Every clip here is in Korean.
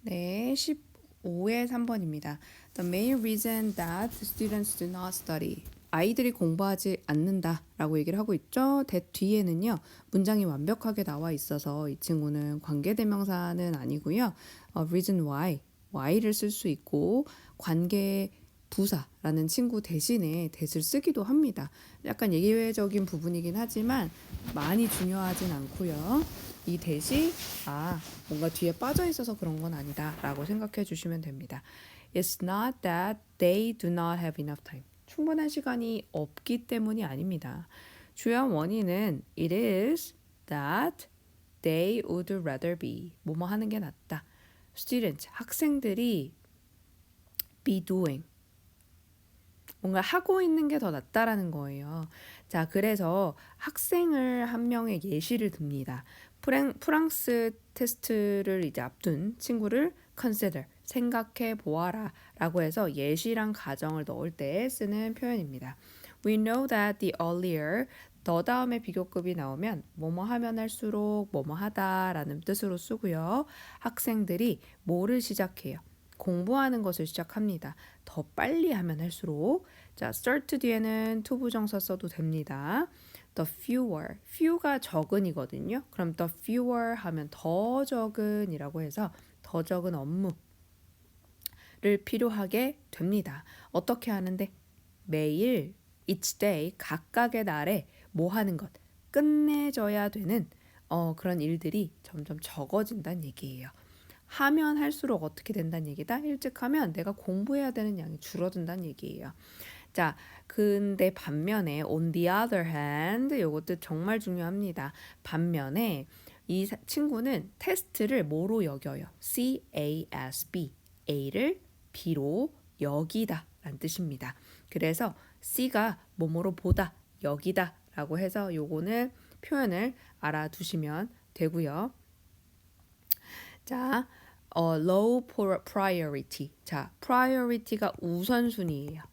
네, 15의 3번입니다. The main reason that students do not study. 아이들이 공부하지 않는다 라고 얘기를 하고 있죠. that 뒤에는요. 문장이 완벽하게 나와 있어서 이 친구는 관계대명사는 아니고요. reason why를 쓸 수 있고 관계 부사라는 친구 대신에 that을 쓰기도 합니다. 약간 예외적인 부분이긴 하지만 많이 중요하진 않고요. 이 that이 뭔가 뒤에 빠져 있어서 그런 건 아니다 라고 생각해 주시면 됩니다. It's not that they do not have enough time. 충분한 시간이 없기 때문이 아닙니다. 주요 원인은 it is that they would rather be 뭐뭐 하는 게 낫다. students, 학생들이 be doing 뭔가 하고 있는 게 더 낫다라는 거예요. 자, 그래서 학생을 한 명의 예시를 듭니다. 프랑스 테스트를 이제 앞둔 친구를 consider, 생각해 보아라 라고 해서 예시랑 가정을 넣을 때 쓰는 표현입니다. We know that the earlier 더 다음에 비교급이 나오면 뭐뭐 하면 할수록 뭐뭐 하다라는 뜻으로 쓰고요. 학생들이 뭐를 시작해요? 공부하는 것을 시작합니다. 더 빨리 하면 할수록 자, start 뒤에는 to 부정사 써도 됩니다. The few가 적은이거든요. 그럼 the fewer 하면 더 적은이라고 해서 더 적은 업무를 필요하게 됩니다. 어떻게 하는데? 매일 each day 각각의 날에 뭐 하는 것 끝내줘야 되는 그런 일들이 점점 적어진다는 얘기예요. 하면 할수록 어떻게 된다는 얘기다. 일찍 하면 내가 공부해야 되는 양이 줄어든다는 얘기예요. 자, 근데 반면에 on the other hand 이것도 정말 중요합니다. 반면에 이 친구는 테스트를 뭐로 여겨요? CASB, A를 B로 여기다 라는 뜻입니다. 그래서 C가 뭐뭐로 보다, 여기다 라고 해서 요거는 표현을 알아두시면 되고요. 자, low priority. 자, priority가 우선순위예요.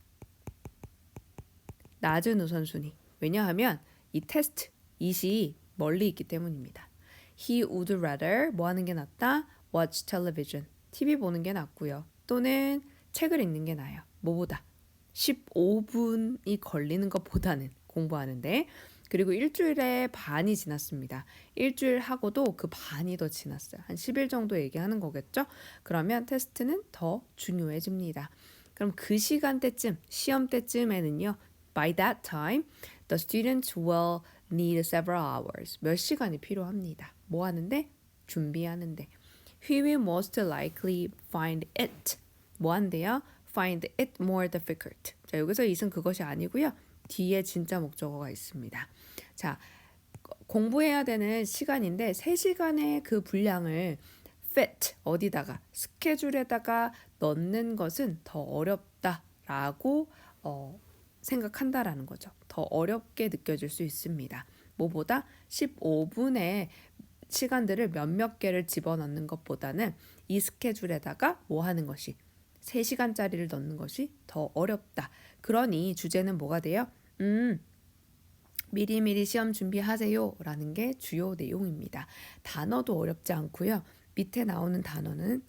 낮은 우선순위. 왜냐하면 이 테스트, 이시 멀리 있기 때문입니다. He would rather 뭐 하는 게 낫다? Watch television. TV 보는 게 낫고요. 또는 책을 읽는 게 나아요. 뭐보다? 15분이 걸리는 것보다는 공부하는데 그리고 일주일에 반이 지났습니다. 일주일 하고도 그 반이 더 지났어요. 한 10일 정도 얘기하는 거겠죠? 그러면 테스트는 더 중요해집니다. 그럼 그 시간대쯤, 시험 때쯤에는요. By that time, the students will need several hours. 몇 시간이 필요합니다. 뭐 하는데? 준비하는데. He will most likely find it. 뭐 한대요? Find it more difficult. 자, 여기서 it은 그것이 아니고요. 뒤에 진짜 목적어가 있습니다. 자, 공부해야 되는 시간인데 3시간의 그 분량을 fit 어디다가 스케줄에다가 넣는 것은 더 어렵다라고 생각한다라는 거죠. 더 어렵게 느껴질 수 있습니다. 뭐보다 15분의 시간들을 몇몇 개를 집어넣는 것보다는 이 스케줄에다가 뭐 하는 것이 3시간짜리를 넣는 것이 더 어렵다. 그러니 주제는 뭐가 돼요? 미리미리 시험 준비하세요 라는 게 주요 내용입니다. 단어도 어렵지 않고요. 밑에 나오는 단어는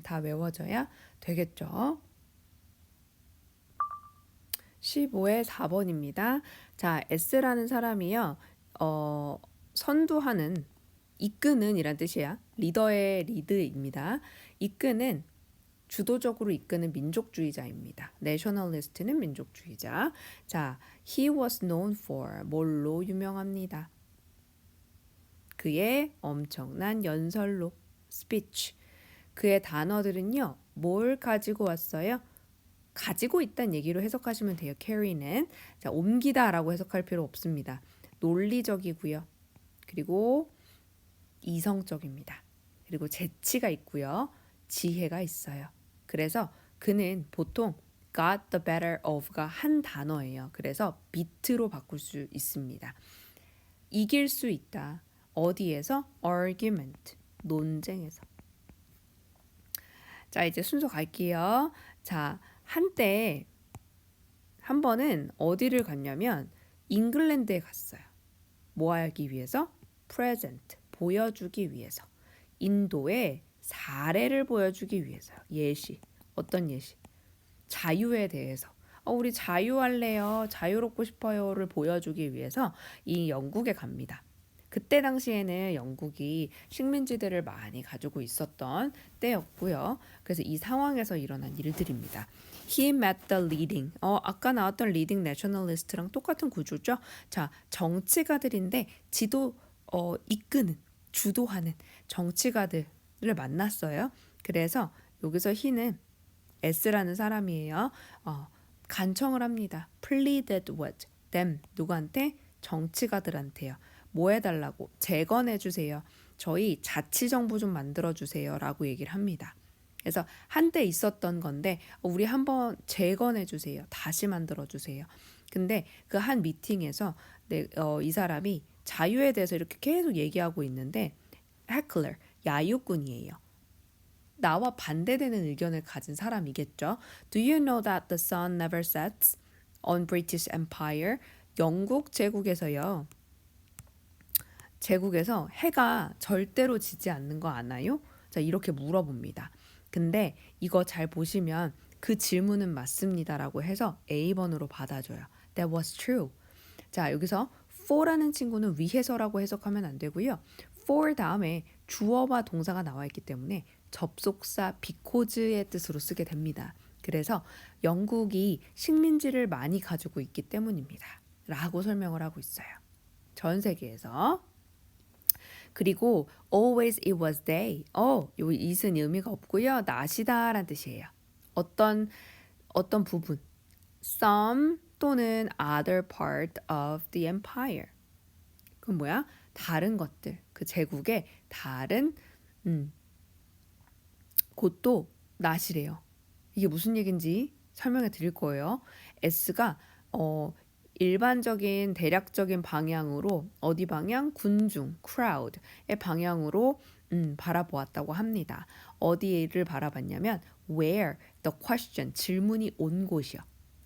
다 외워져야 되겠죠. 15의 4번입니다. 자, S라는 사람이요. 선두하는, 이끄는 이란 뜻이야. 리더의 리드입니다. 이끄는 주도적으로 이끄는 민족주의자입니다. 내셔널리스트는 민족주의자. 자, he was known for 뭘로 유명합니다. 그의 엄청난 연설로 speech. 그의 단어들은요. 뭘 가지고 왔어요? 가지고 있다는 얘기로 해석하시면 돼요. carry는. 자, 옮기다라고 해석할 필요 없습니다. 논리적이고요. 그리고 이성적입니다. 그리고 재치가 있고요. 지혜가 있어요. 그래서 그는 보통 got the better of가 한 단어예요. 그래서 비트로 바꿀 수 있습니다. 이길 수 있다. 어디에서? argument, 논쟁에서. 자, 이제 순서 갈게요. 자, 한때 한 번은 어디를 갔냐면 잉글랜드에 갔어요. 뭐 하기 위해서? present, 보여주기 위해서. 인도에 사례를 보여주기 위해서요. 예시. 어떤 예시? 자유에 대해서. 우리 자유할래요. 자유롭고 싶어요를 보여주기 위해서 이 영국에 갑니다. 그때 당시에는 영국이 식민지들을 많이 가지고 있었던 때였고요. 그래서 이 상황에서 일어난 일들입니다. He met the leading. 아까 나왔던 leading nationalist랑 똑같은 구조죠. 자, 정치가들인데 이끄는, 주도하는 정치가들을 만났어요. 그래서 여기서 he는 S라는 사람이에요. 간청을 합니다. pleaded with them. 누구한테? 정치가들한테요. 뭐 해달라고? 재건해주세요. 저희 자치정부 좀 만들어주세요. 라고 얘기를 합니다. 그래서 한때 있었던 건데 우리 한번 재건해주세요. 다시 만들어주세요. 근데 그 한 미팅에서 이 사람이 자유에 대해서 이렇게 계속 얘기하고 있는데 heckler, 야유꾼이에요. 나와 반대되는 의견을 가진 사람이겠죠. Do you know that the sun never sets on British Empire? 영국 제국에서요. 제국에서 해가 절대로 지지 않는 거 아나요? 자, 이렇게 물어봅니다. 근데 이거 잘 보시면 그 질문은 맞습니다라고 해서 A번으로 받아줘요. That was true. 자, 여기서 for라는 친구는 위해서라고 해석하면 안 되고요. for 다음에 주어와 동사가 나와 있기 때문에 접속사 because의 뜻으로 쓰게 됩니다. 그래서 영국이 식민지를 많이 가지고 있기 때문입니다. 라고 설명을 하고 있어요. 전 세계에서. 그리고 always it was day. 요 it은 의미가 없고요. 낮이다 라는 뜻이에요. 어떤 부분. some 또는 other part of the empire. 그건 뭐야? 다른 것들. 그 제국의 다른 곳도 낮이래요. 이게 무슨 얘기인지 설명해 드릴 거예요. S가 일반적인 대략적인 방향으로 어디 방향? 군중, crowd의 방향으로 바라보았다고 합니다. 어디를 바라봤냐면 where, the question, 질문이 온 곳이요.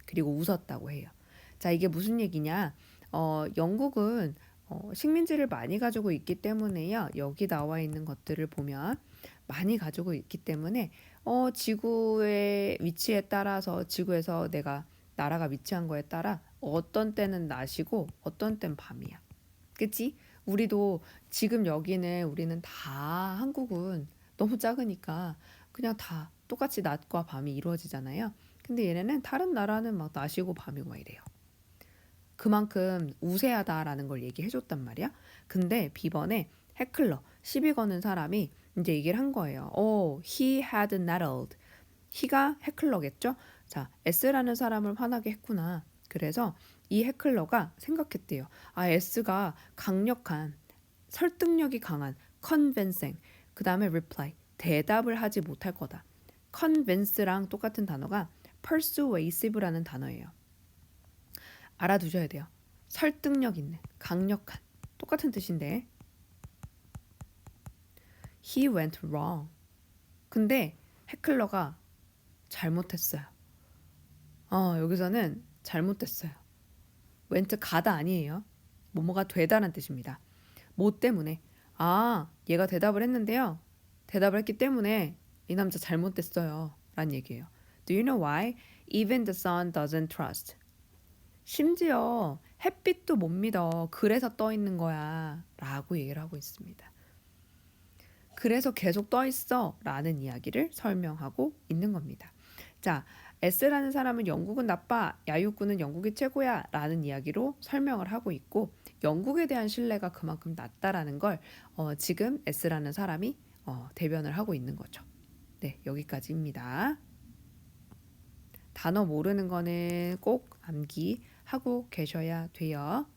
그리고 웃었다고 해요. 자, 이게 무슨 얘기냐? 영국은 식민지를 많이 가지고 있기 때문에요. 여기 나와 있는 것들을 보면 많이 가지고 있기 때문에 지구의 위치에 따라서 지구에서 나라가 위치한 거에 따라 어떤 때는 낮이고 어떤 때는 밤이야. 그치? 우리도 지금 우리는 다 한국은 너무 작으니까 그냥 다 똑같이 낮과 밤이 이루어지잖아요. 근데 얘네는 다른 나라는 막 낮이고 밤이고 막 이래요. 그만큼 우세하다라는 걸 얘기해 줬단 말이야. 근데 B번에 해클러, 시비 거는 사람이 이제 얘기를 한 거예요. he had nettled. he가 해클러겠죠? 자, S라는 사람을 화나게 했구나. 그래서 이 해클러가 생각했대요. S가 강력한, 설득력이 강한 convincing, 그 다음에 reply, 대답을 하지 못할 거다. convince랑 똑같은 단어가 persuasive라는 단어예요. 알아두셔야 돼요. 설득력 있는, 강력한, 똑같은 뜻인데 He went wrong. 근데 해클러가 잘못했어요. 여기서는 잘못됐어요. went 가다 아니에요. 뭐뭐가 되다는 뜻입니다. 뭐 때문에? 얘가 대답을 했는데요. 대답을 했기 때문에 이 남자 잘못됐어요. 라는 얘기예요. Do you know why? Even the sun doesn't trust. 심지어 햇빛도 못 믿어. 그래서 떠 있는 거야. 라고 얘기를 하고 있습니다. 그래서 계속 떠 있어. 라는 이야기를 설명하고 있는 겁니다. 자, S라는 사람은 영국은 나빠. 야유꾼은 영국이 최고야. 라는 이야기로 설명을 하고 있고 영국에 대한 신뢰가 그만큼 낮다라는 걸 지금 S라는 사람이 대변을 하고 있는 거죠. 네, 여기까지입니다. 단어 모르는 거는 꼭 암기하고 계셔야 돼요.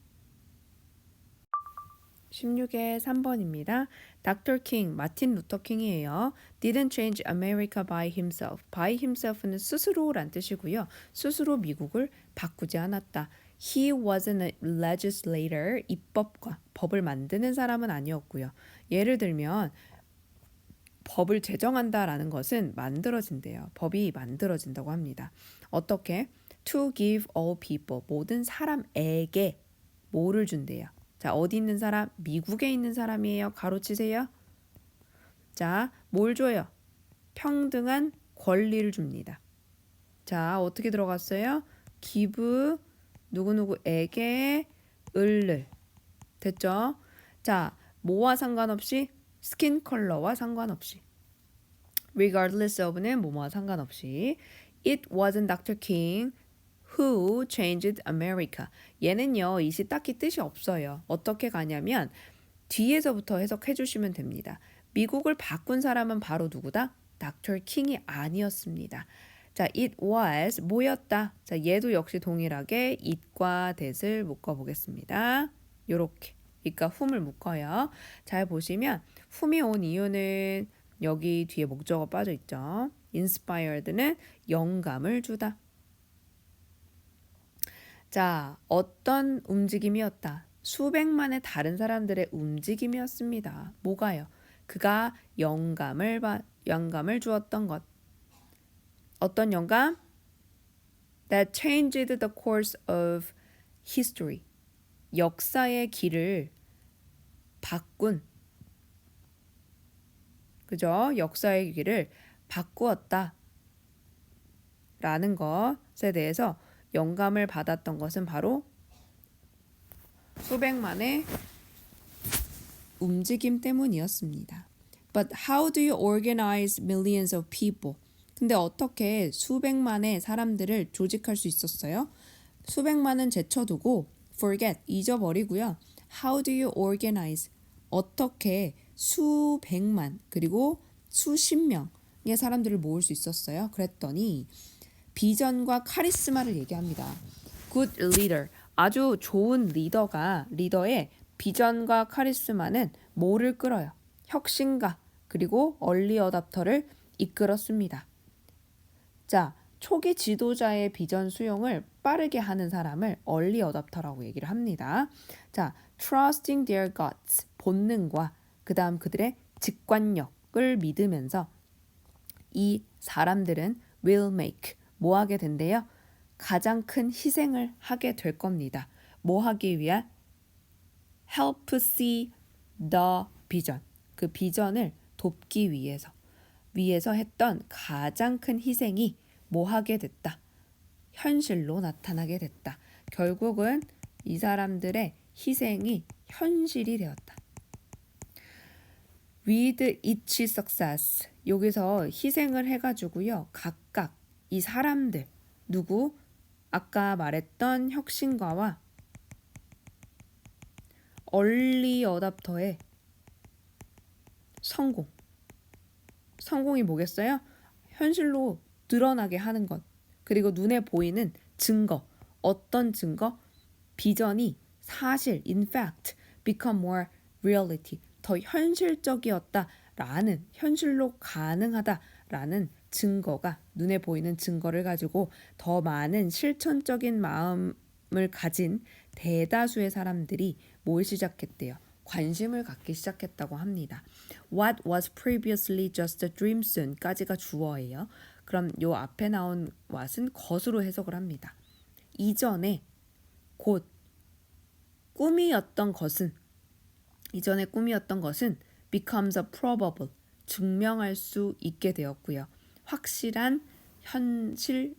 16의 3번입니다. Dr. King, 마틴 루터 킹이에요. Didn't change America by himself. By himself는 스스로란 뜻이고요. 스스로 미국을 바꾸지 않았다. He wasn't a legislator. 입법과 법을 만드는 사람은 아니었고요. 예를 들면 법을 제정한다라는 것은 만들어진대요. 법이 만들어진다고 합니다. 어떻게? To give all people. 모든 사람에게 뭐를 준대요? 자, 어디 있는 사람? 미국에 있는 사람이에요. 가로치세요. 자, 뭘 줘요? 평등한 권리를 줍니다. 자, 어떻게 들어갔어요? give 누구누구에게 을을 됐죠? 자, 뭐와 상관없이 스킨 컬러와 상관없이 regardless of는 뭐뭐와 상관없이 it wasn't Dr. King who changed America. 얘는요, 이시 딱히 뜻이 없어요. 어떻게 가냐면 뒤에서부터 해석해 주시면 됩니다. 미국을 바꾼 사람은 바로 누구다? Dr. King이 아니었습니다. 자, it was 뭐였다? 자, 얘도 역시 동일하게 it과 that을 묶어 보겠습니다. 요렇게. 그러니까 whom을 묶어요. 잘 보시면 whom이 온 이유는 여기 뒤에 목적어 빠져 있죠. inspired는 영감을 주다. 자, 어떤 움직임이었다. 수백만의 다른 사람들의 움직임이었습니다. 뭐가요? 그가 영감을 주었던 것. 어떤 영감? That changed the course of history. 역사의 길을 바꾼. 그죠? 역사의 길을 바꾸었다. 라는 것에 대해서 영감을 받았던 것은 바로 수백만의 움직임 때문이었습니다. But how do you organize millions of people? 근데 어떻게 수백만의 사람들을 조직할 수 있었어요? 수백만은 제쳐두고 forget, 잊어버리고요. How do you organize? 어떻게 수백만 그리고 수십 명의 사람들을 모을 수 있었어요? 그랬더니 비전과 카리스마를 얘기합니다. Good leader, 아주 좋은 리더의 비전과 카리스마는 뭐를 끌어요? 혁신가 그리고 얼리 어답터를 이끌었습니다. 자, 초기 지도자의 비전 수용을 빠르게 하는 사람을 얼리 어답터라고 얘기를 합니다. 자, trusting their guts, 본능과 그 다음 그들의 직관력을 믿으면서 이 사람들은 will make, 뭐 하게 된대요? 가장 큰 희생을 하게 될 겁니다. 뭐 하기 위한? help see the vision. 그 비전을 돕기 위해서 했던 가장 큰 희생이 뭐 하게 됐다? 현실로 나타나게 됐다. 결국은 이 사람들의 희생이 현실이 되었다. With each success. 여기서 희생을 해가지고요. 각각 이 사람들 누구? 아까 말했던 혁신가와 얼리 어답터의 성공이 뭐겠어요? 현실로 드러나게 하는 것. 그리고 눈에 보이는 증거. 어떤 증거? 비전이 사실, in fact, become more reality. 더 현실적이었다라는, 현실로 가능하다라는 증거가, 눈에 보이는 증거를 가지고 더 많은 실천적인 마음을 가진 대다수의 사람들이 뭘 시작했대요? 관심을 갖기 시작했다고 합니다. What was previously just a dream soon까지가 주어예요. 그럼 요 앞에 나온 what은 것으로 해석을 합니다. 이전에 곧 꿈이었던 것은 becomes a probable, 증명할 수 있게 되었고요. 확실한 현실로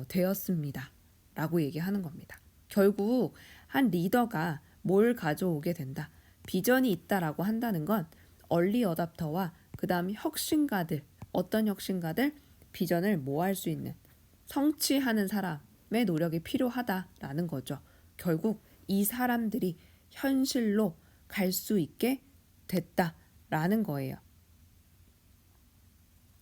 되었습니다. 라고 얘기하는 겁니다. 결국 한 리더가 뭘 가져오게 된다. 비전이 있다라고 한다는 건 얼리 어답터와 그 다음 혁신가들, 어떤 혁신가들? 비전을 모할 수 있는, 성취하는 사람의 노력이 필요하다라는 거죠. 결국 이 사람들이 현실로 갈 수 있게 됐다라는 거예요.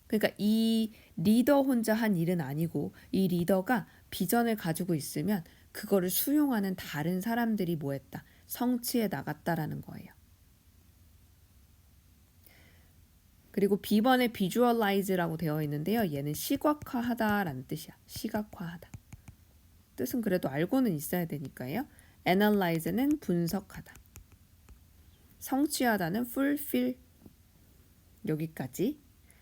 그러니까 이 리더 혼자 한 일은 아니고 이 리더가 비전을 가지고 있으면 그거를 수용하는 다른 사람들이 뭐 했다? 성취해 나갔다라는 거예요. 그리고 B번에 visualize라고 되어 있는데요. 얘는 시각화하다라는 뜻이야. 시각화하다. 뜻은 그래도 알고는 있어야 되니까요. analyze는 분석하다. 성취하다는 fulfill 여기까지.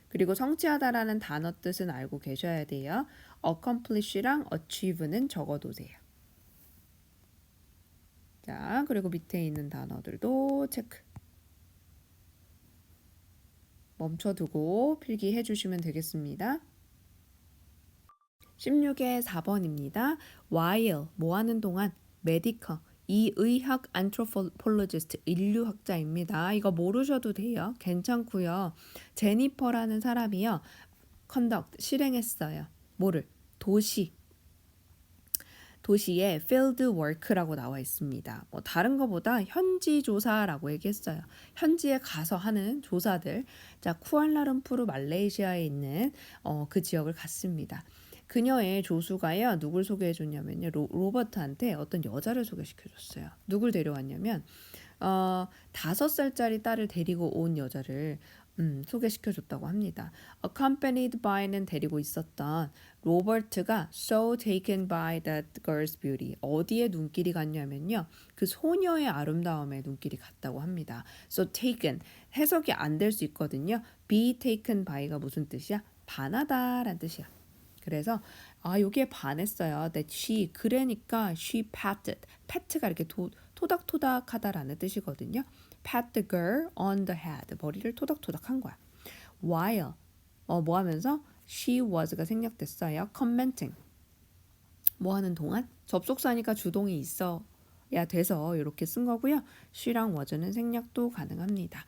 그리고 성취하다라는 단어 뜻은 알고 계셔야 돼요. accomplish랑 achieve는 적어두세요. 자, 그리고 밑에 있는 단어들도 체크. 멈춰두고 필기해 주시면 되겠습니다. 16의 4번입니다. while 뭐 하는 동안 medical 이 의학 anthropologist 인류학자입니다. 이거 모르셔도 돼요. 괜찮고요. 제니퍼라는 사람이요. conduct 실행했어요. 뭐를? 도시의 field work라고 나와 있습니다. 뭐 다른 거보다 현지 조사라고 얘기했어요. 현지에 가서 하는 조사들. 자, 쿠알라룸푸르 말레이시아에 있는 그 지역을 갔습니다. 그녀의 조수가요. 누굴 소개해 줬냐면요. 로버트한테 어떤 여자를 소개시켜 줬어요. 누굴 데려왔냐면 5살짜리 딸을 데리고 온 여자를 소개시켜 줬다고 합니다. Accompanied by는 데리고 있었던 로버트가 so taken by that girl's beauty. 어디에 눈길이 갔냐면요. 그 소녀의 아름다움에 눈길이 갔다고 합니다. So taken 해석이 안 될 수 있거든요. be taken by가 무슨 뜻이야? 반하다라는 뜻이야. 그래서 여기에 반했어요. That she 그러니까 she patted. pat가 이렇게 토닥토닥하다라는 뜻이거든요. pat the girl on the head. 머리를 토닥토닥한 거야. while 뭐 하면서 she was가 생략됐어요. commenting 뭐 하는 동안 접속사니까 주동이 있어야 돼서 이렇게 쓴 거고요. she랑 was는 생략도 가능합니다.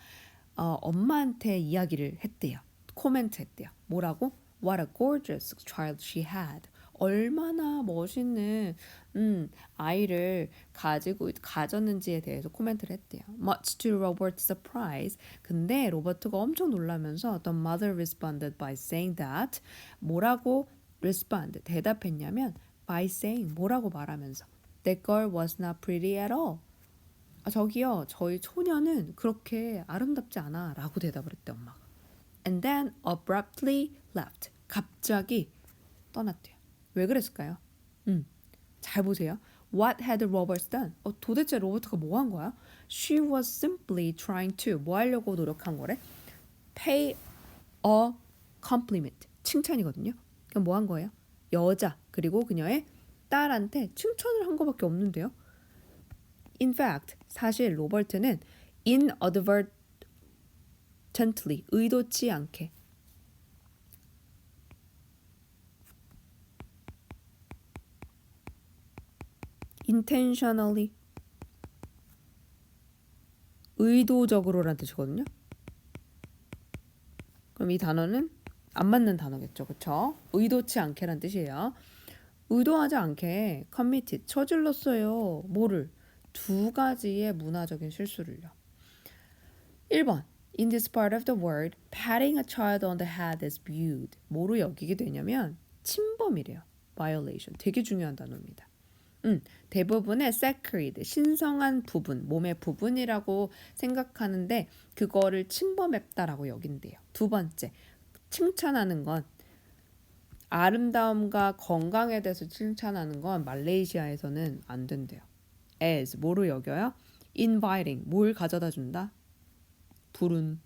엄마한테 이야기를 했대요. 코멘트 했대요. 뭐라고? What a gorgeous child she had. 얼마나 멋있는 아이를 가졌는지에 대해서 코멘트를 했대요. Much to Robert's surprise. 근데 로버트가 엄청 놀라면서 The mother responded by saying that 뭐라고 respond 대답했냐면 by saying 뭐라고 말하면서 That girl was not pretty at all. 저기요 저희 소녀는 그렇게 아름답지 않아 라고 대답을 했대 엄마가. And then abruptly left. 갑자기 떠났대요. 왜 그랬을까요? 잘 보세요. What had Robert done? 도대체 로버트가 뭐 한 거야? She was simply trying to 뭐 하려고 노력한 거래? Pay a compliment. 칭찬이거든요. 그럼 뭐 한 거예요? 여자 그리고 그녀의 딸한테 칭찬을 한 거밖에 없는데요. In fact, 사실 로버트는 inadvertently 의도치 않게 intentionally 의도적으로라는 뜻이거든요. 그럼 이 단어는 안 맞는 단어겠죠. 그렇죠? 의도치 않게란 뜻이에요. 의도하지 않게 committed 저질렀어요. 뭐를? 2가지의 문화적인 실수를요. 1번 In this part of the world, patting a child on the head is viewed. 뭐로 여기게 되냐면 침범이래요. violation. 되게 중요한 단어입니다. 대부분의 sacred, 신성한 부분, 몸의 부분이라고 생각하는데 그거를 침범했다라고 여긴대요. 2번째, 칭찬하는 건 아름다움과 건강에 대해서 칭찬하는 건 말레이시아에서는 안 된대요. as, 뭐로 여겨요? inviting, 뭘 가져다 준다? 부른.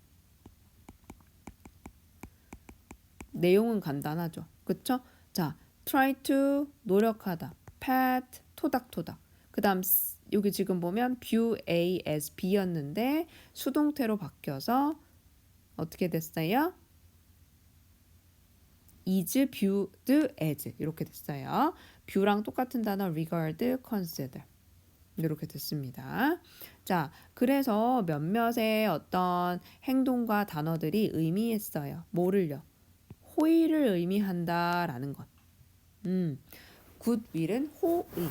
내용은 간단하죠. 그쵸? 자, try to, 노력하다. pat, 토닥토닥. 그 다음 여기 지금 보면 view A as B였는데 수동태로 바뀌어서 어떻게 됐어요? is viewed as 이렇게 됐어요. view랑 똑같은 단어 regard, consider 이렇게 됐습니다. 자, 그래서 몇몇의 어떤 행동과 단어들이 의미했어요. 뭐를요? 호의를 의미한다라는 것. goodwill은 호의.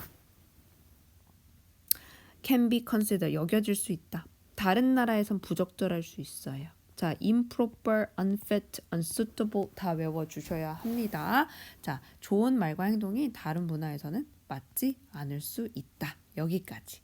can be considered 여겨질 수 있다. 다른 나라에선 부적절할 수 있어요. 자, improper, unfit, unsuitable 다 외워주셔야 합니다. 자, 좋은 말과 행동이 다른 문화에서는 맞지 않을 수 있다. 여기까지.